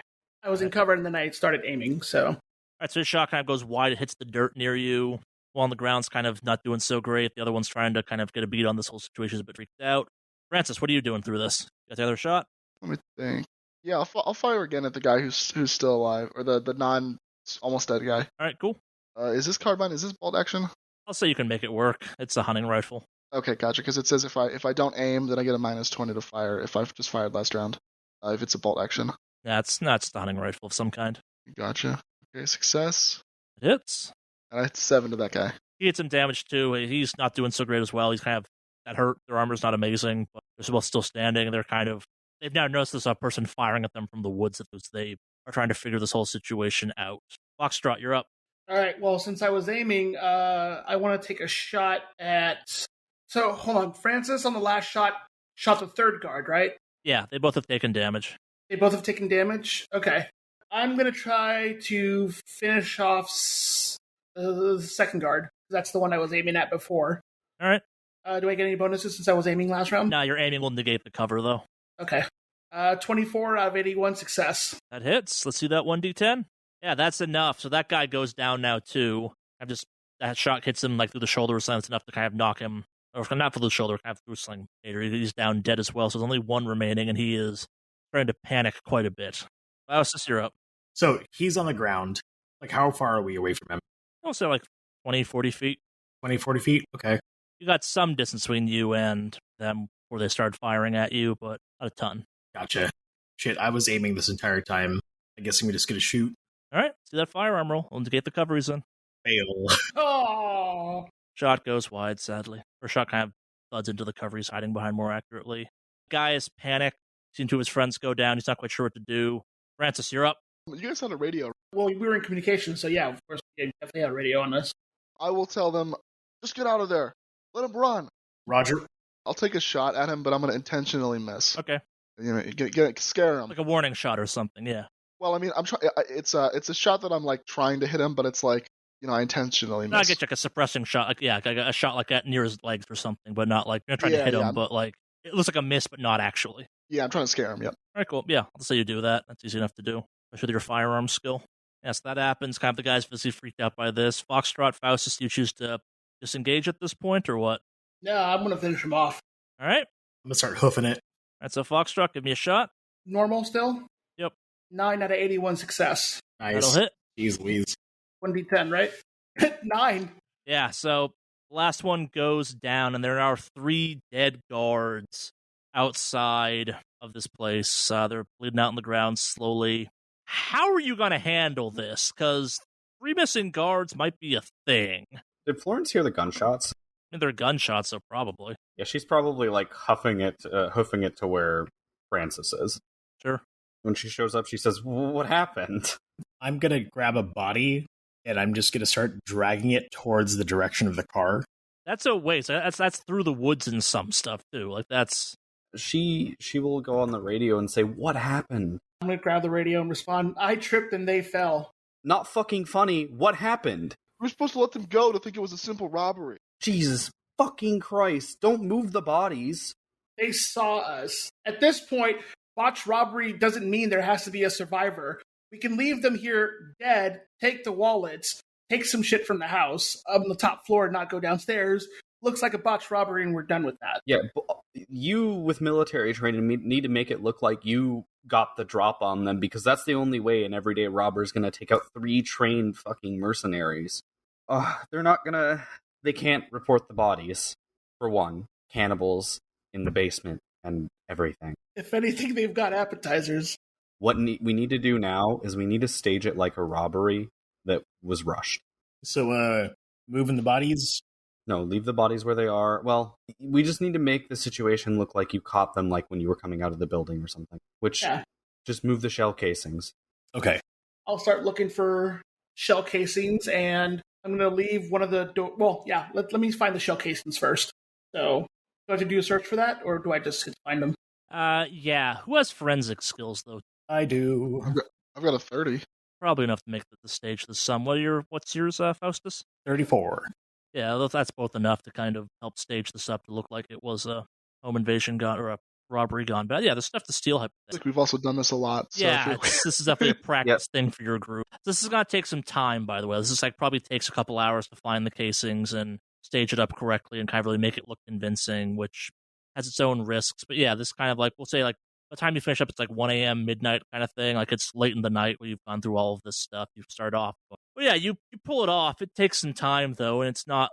I was in cover and then I started aiming, so. right, so his shot kind of goes wide. It hits the dirt near you. One on the ground's kind of not doing so great. The other one's trying to kind of get a beat on this whole situation. Is a bit freaked out. Francis, what are you doing through this? Got the other shot? Let me think. Yeah, I'll fire again at the guy who's still alive, or the non almost dead guy. All right, cool. Is this carbine? Is this bolt action? I'll say you can make it work. It's a hunting rifle. Okay, gotcha. Because it says if I don't aim, then I get a -20 to fire. If I've just fired last round, if it's a bolt action. Yeah, it's the hunting rifle of some kind. Gotcha. Okay, success. It hits. And I hit 7 to that guy. He did some damage too. He's not doing so great as well. He's kind of that hurt. Their armor's not amazing, but they're both still standing. They've now noticed this person firing at them from the woods. They are trying to figure this whole situation out. Foxtrot, you're up. All right. Well, since I was aiming, I want to take a shot at. So hold on, Francis on the last shot the third guard, right? Yeah, they both have taken damage. They both have taken damage. Okay. I'm gonna try to finish off the second guard. That's the one I was aiming at before. All right. Do I get any bonuses since I was aiming last round? No, your aiming will negate the cover though. Okay. 24 out of 81 success. That hits. Let's see that 1d10. Yeah, that's enough. So that guy goes down now too. That shot hits him like through the shoulder or something. It's enough to kind of knock him, or not through the shoulder, kind of through sling. He's down dead as well. So there's only one remaining, and he is starting to panic quite a bit. Faustus, you're up. So he's on the ground. Like, how far are we away from him? I'll say like 20, 40 feet. 20, 40 feet? Okay. You got some distance between you and them before they started firing at you, but not a ton. Gotcha. Shit, I was aiming this entire time. I guess I'm just gonna shoot. All right, see that firearm roll. We'll indicate the cover he's in. Fail. Oh. Shot goes wide, sadly. Or shot kind of thuds into the cover he's hiding behind more accurately. Guy is panicked. Seen two of his friends go down. He's not quite sure what to do. Francis, you're up. You guys had a radio. Well, we were in communication, so yeah, of course, we definitely had a radio on us. I will tell them, just get out of there. Let him run. Roger. I'll take a shot at him, but I'm going to intentionally miss. Okay. You know, scare him. Like a warning shot or something, yeah. Well, I mean, I'm trying. It's a shot that I'm like trying to hit him, but it's like, you know, I intentionally miss. No, I get you, like a suppressing shot, like a shot like that near his legs or something, but not like you're not trying to hit him, but like it looks like a miss, but not actually. Yeah, I'm trying to scare him. Yep. All right, cool. Yeah, I'll say you do that. That's easy enough to do, especially with your firearm skill. Yes, that happens. Kind of the guy's visibly freaked out by this. Foxtrot, Faustus, do you choose to disengage at this point or what? No, I'm gonna finish him off. All right. I'm gonna start hoofing it. All right, so Foxtrot, give me a shot. Normal still? Yep. 9 out of 81 success. Nice. That'll hit. Jeez Louise. 1d10, right? 9. Yeah, so the last one goes down, and there are 3 dead guards outside of this place. They're bleeding out on the ground slowly. How are you going to handle this? Because 3 missing guards might be a thing. Did Florence hear the gunshots? I mean, they're gunshots, so probably. Yeah, she's probably like hoofing it to where Francis is. Sure. When she shows up, she says, "What happened?" I'm gonna grab a body and I'm just gonna start dragging it towards the direction of the car. That's a ways. That's through the woods and some stuff too. Like that's. She will go on the radio and say, "What happened?" I'm gonna grab the radio and respond. I tripped and they fell. Not fucking funny. What happened? We're supposed to let them go to think it was a simple robbery. Jesus fucking Christ! Don't move the bodies. They saw us. At this point, botched robbery doesn't mean there has to be a survivor. We can leave them here dead, take the wallets, take some shit from the house up on the top floor and not go downstairs. Looks like a botched robbery and we're done with that. Yeah, but you with military training need to make it look like you got the drop on them, because that's the only way an everyday robber is going to take out 3 trained fucking mercenaries. They're not going to... They can't report the bodies, for one. Cannibals in the basement and everything. If anything, they've got appetizers. What we need to do now is we need to stage it like a robbery that was rushed. So, moving the bodies? No, leave the bodies where they are. Well, we just need to make the situation look like you caught them like when you were coming out of the building or something. Which, just move the shell casings. Okay. I'll start looking for shell casings, and I'm going to leave one of the door. Well, yeah, let me find the shell casings first. So, do I have to do a search for that, or do I just find them? Yeah. Who has forensic skills, though? I do. I've got a 30. Probably enough to make the stage this sum. What's yours, Faustus? 34. Yeah, that's both enough to kind of help stage this up to look like it was a home invasion or a robbery gone bad. Yeah, the stuff to steal. I think we've also done this a lot. So yeah, this is definitely a practice thing for your group. This is going to take some time, by the way. This is probably takes a couple hours to find the casings and stage it up correctly and kind of really make it look convincing, which has its own risks. But yeah, this kind of we'll say by the time you finish up, it's 1 a.m., midnight kind of thing. It's late in the night where you've gone through all of this stuff. You start off. But yeah, you pull it off. It takes some time, though, and it's not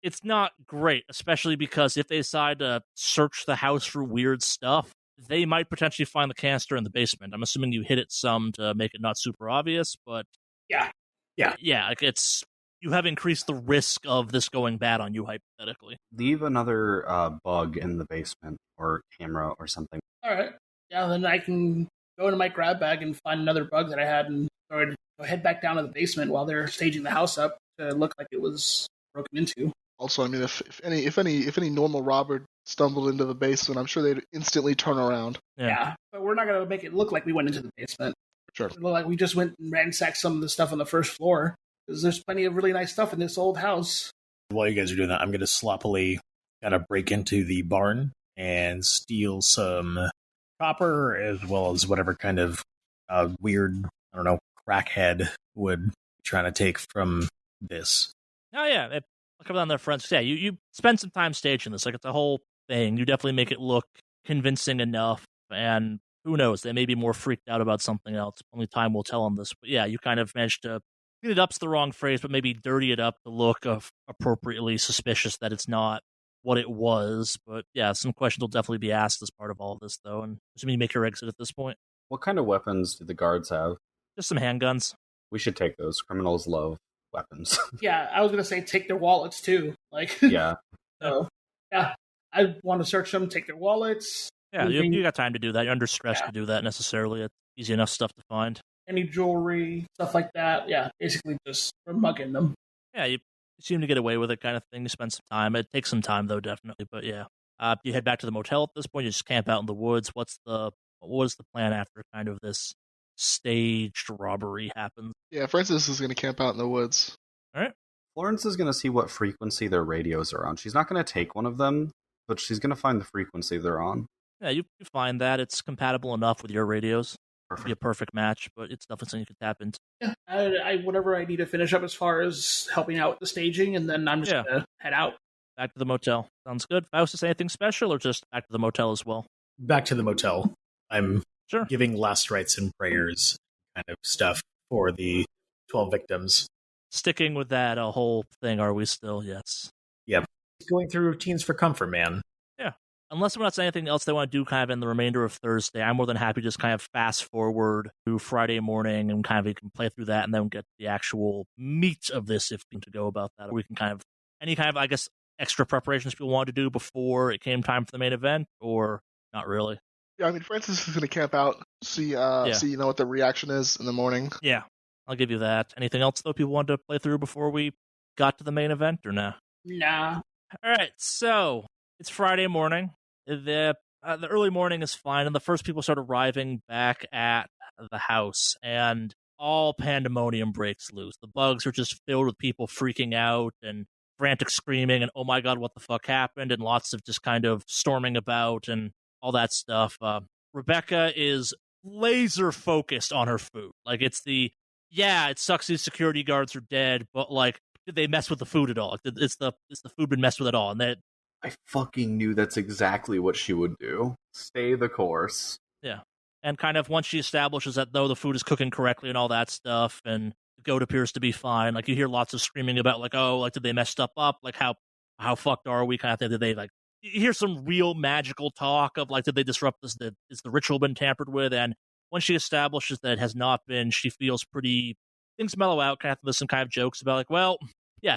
it's not great, especially because if they decide to search the house for weird stuff, they might potentially find the canister in the basement. I'm assuming you hit it some to make it not super obvious, but yeah, it's you have increased the risk of this going bad on you hypothetically. Leave another bug in the basement or camera or something. All right, yeah, then I can go into my grab bag and find another bug that I had and head back down to the basement while they're staging the house up to look like it was broken into. Also, I mean, if any normal robber stumbled into the basement, I'm sure they'd instantly turn around. Yeah, but we're not going to make it look like we went into the basement. Sure. It'll look like we just went and ransacked some of the stuff on the first floor, because there's plenty of really nice stuff in this old house. While you guys are doing that, I'm going to sloppily kind of break into the barn and steal some copper as well as whatever kind of weird, I don't know, crackhead would be trying to take from this. Oh, yeah. I'll come down there, friends. Yeah, you spend some time staging this. It's a whole thing. You definitely make it look convincing enough. And who knows? They may be more freaked out about something else. Only time will tell on this. But yeah, you kind of managed to clean it up's the wrong phrase, but maybe dirty it up to look appropriately suspicious that it's not what it was. But yeah, some questions will definitely be asked as part of all of this, though. And assuming you make your exit at this point. What kind of weapons do the guards have? Just some handguns. We should take those. Criminals love weapons. Yeah, I was going to say take their wallets, too. Yeah. So, yeah, I want to search them, take their wallets. Yeah, you got time to do that. You're under stress to do that necessarily. It's easy enough stuff to find. Any jewelry, stuff like that. Yeah, basically just mugging them. Yeah, you seem to get away with it kind of thing. You spend some time. It takes some time, though, definitely. But yeah, you head back to the motel at this point. You just camp out in the woods. What was the plan after kind of this staged robbery happens? Yeah, Francis is going to camp out in the woods. All right. Florence is going to see what frequency their radios are on. She's not going to take one of them, but she's going to find the frequency they're on. Yeah, you find that it's compatible enough with your radios. Perfect. Be a perfect match, but it's definitely something you can tap into. Yeah, I whatever I need to finish up as far as helping out with the staging, and then I'm just going to head out. Back to the motel. Sounds good. Faustus, anything special, or just back to the motel as well? Back to the motel. I'm sure giving last rites and prayers kind of stuff for the 12 victims. Sticking with that whole thing, are we still? Yes. Yep. Going through routines for comfort, man. Yeah. Unless we're not saying anything else they want to do kind of in the remainder of Thursday, I'm more than happy to just kind of fast forward to Friday morning and kind of we can play through that and then get the actual meat of this if we need to go about that. Or we can kind of, any kind of, I guess, extra preparations people wanted to do before it came time for the main event, or not really? Yeah, I mean, Francis is going to camp out, see what the reaction is in the morning. Yeah, I'll give you that. Anything else, though, people wanted to play through before we got to the main event, or no? Nah. All right, so it's Friday morning. The early morning is fine, and the first people start arriving back at the house, and all pandemonium breaks loose. The bugs are just filled with people freaking out and frantic screaming, and oh my god, what the fuck happened, and lots of just kind of storming about and all that stuff. Rebecca is laser focused on her food. It sucks these security guards are dead, but did they mess with the food at all? Is the food been messed with at all? And I fucking knew that's exactly what she would do. Stay the course. Yeah. And kind of once she establishes that, though, the food is cooking correctly and all that stuff, and the goat appears to be fine, you hear lots of screaming about, did they mess stuff up? How fucked are we? Kind of thing. Did they, you hear some real magical talk of, did they disrupt this? Is the ritual been tampered with? And once she establishes that it has not been, she feels pretty, things mellow out, kind of with some kind of jokes about,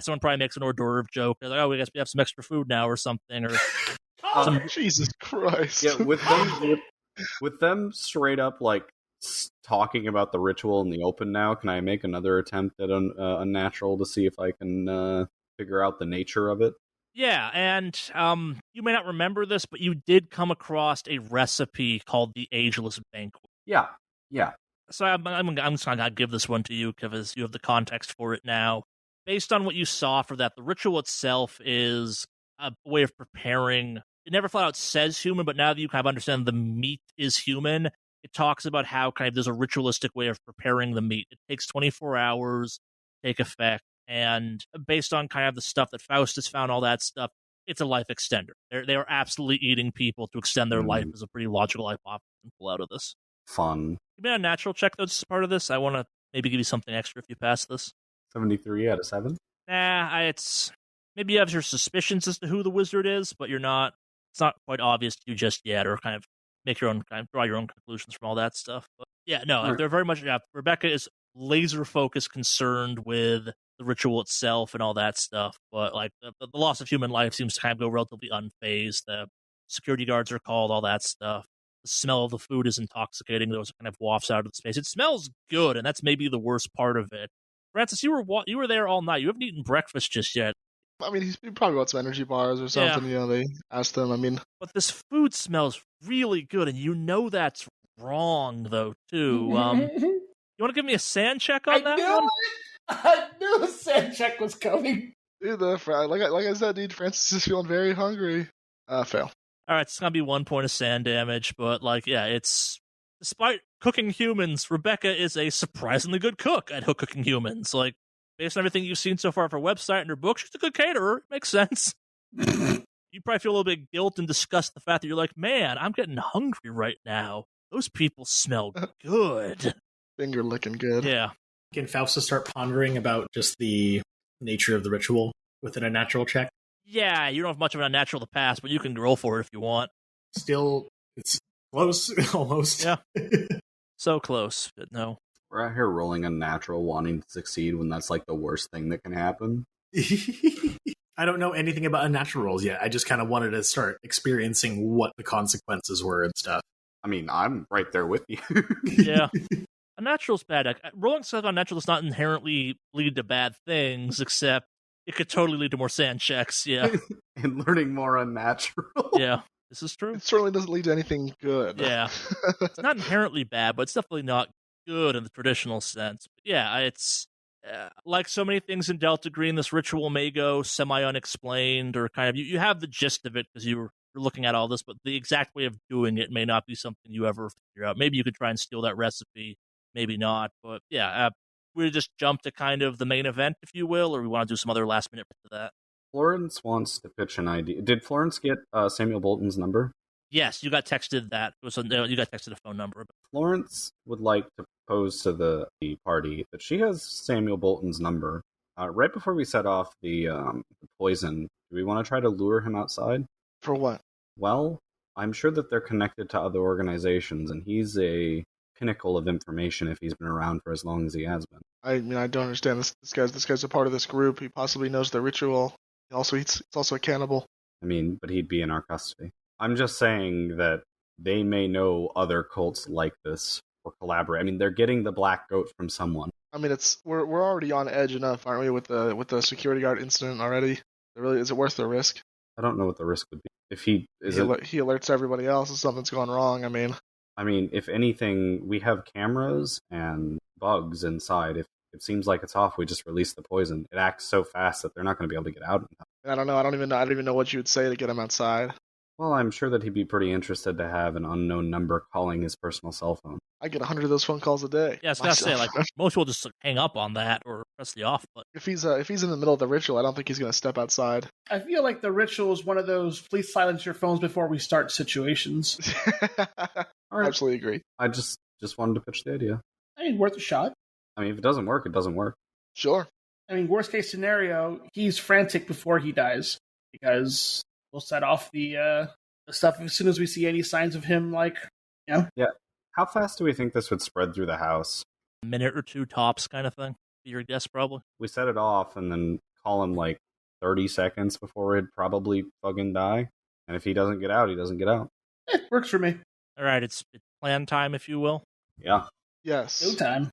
someone probably makes an hors d'oeuvre joke. They're like, oh, we guess we have some extra food now or something. Or Jesus Christ. Yeah, with them straight up, talking about the ritual in the open now, can I make another attempt at unnatural to see if I can figure out the nature of it? Yeah, and you may not remember this, but you did come across a recipe called the Ageless Banquet. Yeah. So I'm just going to give this one to you because you have the context for it now. Based on what you saw for that, the ritual itself is a way of preparing. it never flat out says human, but now that you kind of understand the meat is human, it talks about how kind of there's a ritualistic way of preparing the meat. It takes 24 hours to take effect, and based on kind of the stuff that Faustus found, all that stuff, it's a life extender. They are absolutely eating people to extend their life is a pretty logical hypothesis to pull out of this. Fun. Give me a natural check, though, as part of this. I want to maybe give you something extra if you pass this. 73 out of 7. Nah, it's... Maybe you have your suspicions as to who the wizard is, but you're not... It's not quite obvious to you just yet, or kind of make your own... kind of draw your own conclusions from all that stuff. But yeah, no, Right. they're very much... Yeah, Rebecca is laser-focused, concerned with the ritual itself and all that stuff, but like the loss of human life seems to kind of go relatively unfazed. The security guards are called, all that stuff. The smell of the food is intoxicating. Those kind of wafts out of the space. It smells good, and that's maybe the worst part of it. Francis, you were there all night. You haven't eaten breakfast just yet. I mean, he probably got some energy bars or something. Yeah. They asked him. I mean, but this food smells really good, and you know that's wrong, though, too. You want to give me a sand check on that one? I knew a sand check was coming. dude, like I said, dude, Francis is feeling very hungry. Fail. All right, it's going to be 1 point of sand damage, but, like, yeah, it's... Despite cooking humans, Rebecca is a surprisingly good cook at cooking humans. Like, based on everything you've seen so far of her website and her book, she's a good caterer. Makes sense. You probably feel a little bit of guilt and disgust the fact that you're like, man, I'm getting hungry right now. Those people smell good. Finger licking good. Yeah. Can Faustus start pondering about just the nature of the ritual within a natural check? Yeah, you don't have much of a natural to pass, but you can roll for it if you want. Still, it's close, almost. Yeah. So close, but no. We're out here rolling a natural, wanting to succeed when that's like the worst thing that can happen. I don't know anything about unnatural rolls yet. I just kind of wanted to start experiencing what the consequences were and stuff. I mean, I'm right there with you. Yeah. A natural's bad. Like, rolling stuff on natural does not inherently lead to bad things, except it could totally lead to more sand checks. Yeah. And learning more unnatural. Yeah. This is true. It certainly doesn't lead to anything good. Yeah. It's not inherently bad, but it's definitely not good in the traditional sense. But yeah, it's like so many things in Delta Green, this ritual may go semi-unexplained, or kind of, you have the gist of it because you're looking at all this, but the exact way of doing it may not be something you ever figure out. Maybe you could try and steal that recipe, maybe not. But yeah, we just jump to kind of the main event, if you will, or we want to do some other last minute to that. Florence wants to pitch an idea. Did Florence get Samuel Bolton's number? Yes, you got texted that. You got texted a phone number. Florence would like to propose to the party that she has Samuel Bolton's number. Right before we set off the poison, do we want to try to lure him outside? For what? Well, I'm sure that they're connected to other organizations, and he's a pinnacle of information if he's been around for as long as he has been. I mean, I don't understand this. This guy's a part of this group. He possibly knows the ritual. He's also a cannibal. I mean, but he'd be in our custody. I'm just saying that they may know other cults like this or collaborate. I mean, they're getting the black goat from someone. I mean, we're already on edge enough, aren't we, with the security guard incident already? Is it worth the risk? I don't know what the risk would be. If he alerts everybody else if something's gone wrong. I mean, if anything, we have cameras and bugs inside. If it seems like it's off, we just release the poison. It acts so fast that they're not going to be able to get out. I don't know. I don't even know what you would say to get him outside. Well, I'm sure that he'd be pretty interested to have an unknown number calling his personal cell phone. I get 100 of those phone calls a day. Yeah, I was gonna say, like, most people just hang up on that or press the off button. If he's in the middle of the ritual, I don't think he's gonna step outside. I feel like the ritual is one of those please silence your phones before we start situations. All right. Absolutely agree. I just wanted to pitch the idea. I mean, worth a shot. I mean, if it doesn't work, it doesn't work. Sure. I mean, worst case scenario, he's frantic before he dies because we'll set off the stuff as soon as we see any signs of him, Yeah. How fast do we think this would spread through the house? A minute or two tops kind of thing? Be your guess, probably. We set it off and then call him 30 seconds before he'd probably fucking die. And if he doesn't get out, he doesn't get out. Works for me. All right, it's plan time, if you will. Yeah. Yes. Go time.